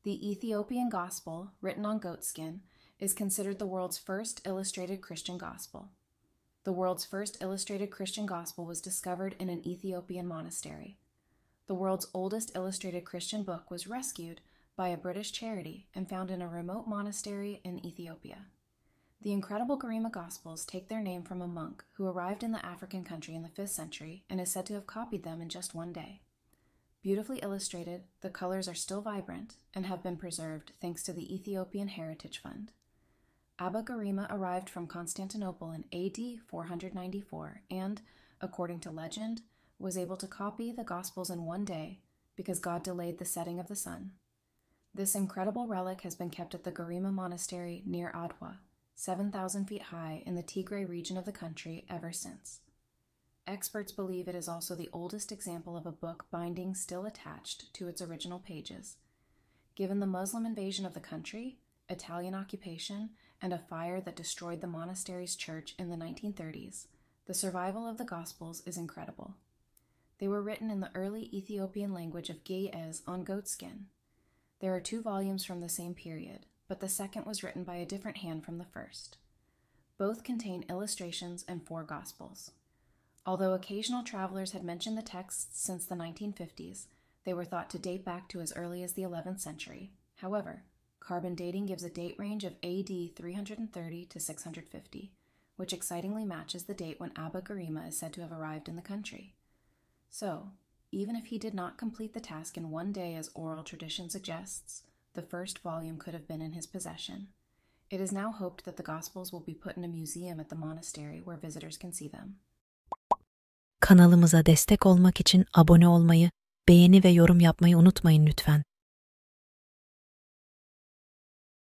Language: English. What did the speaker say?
The Ethiopian Gospel, written on goatskin, is considered the world's first illustrated Christian gospel. The world's first illustrated Christian gospel was discovered in an Ethiopian monastery. The world's oldest illustrated Christian book was rescued by a British charity and found in a remote monastery in Ethiopia. The incredible Garima Gospels take their name from a monk who arrived in the African country in the 5th century and is said to have copied them in just one day. Beautifully illustrated, the colors are still vibrant and have been preserved thanks to the Ethiopian Heritage Fund. Abba Garima arrived from Constantinople in AD 494 and, according to legend, was able to copy the Gospels in one day because God delayed the setting of the sun. This incredible relic has been kept at the Garima Monastery near Adwa, 7,000 feet high in the Tigray region of the country ever since. Experts believe it is also the oldest example of a book binding still attached to its original pages. Given the Muslim invasion of the country, Italian occupation, and a fire that destroyed the monastery's church in the 1930s, the survival of the Gospels is incredible. They were written in the early Ethiopian language of Ge'ez on goatskin. There are 2 volumes from the same period, but the second was written by a different hand from the first. Both contain illustrations and 4 Gospels. Although occasional travelers had mentioned the texts since the 1950s, they were thought to date back to as early as the 11th century. However, carbon dating gives a date range of AD 330 to 650, which excitingly matches the date when Abba Garima is said to have arrived in the country. So, even if he did not complete the task in one day as oral tradition suggests, the first volume could have been in his possession. It is now hoped that the Gospels will be put in a museum at the monastery where visitors can see them. Kanalımıza destek olmak için abone olmayı, beğeni ve yorum yapmayı unutmayın lütfen.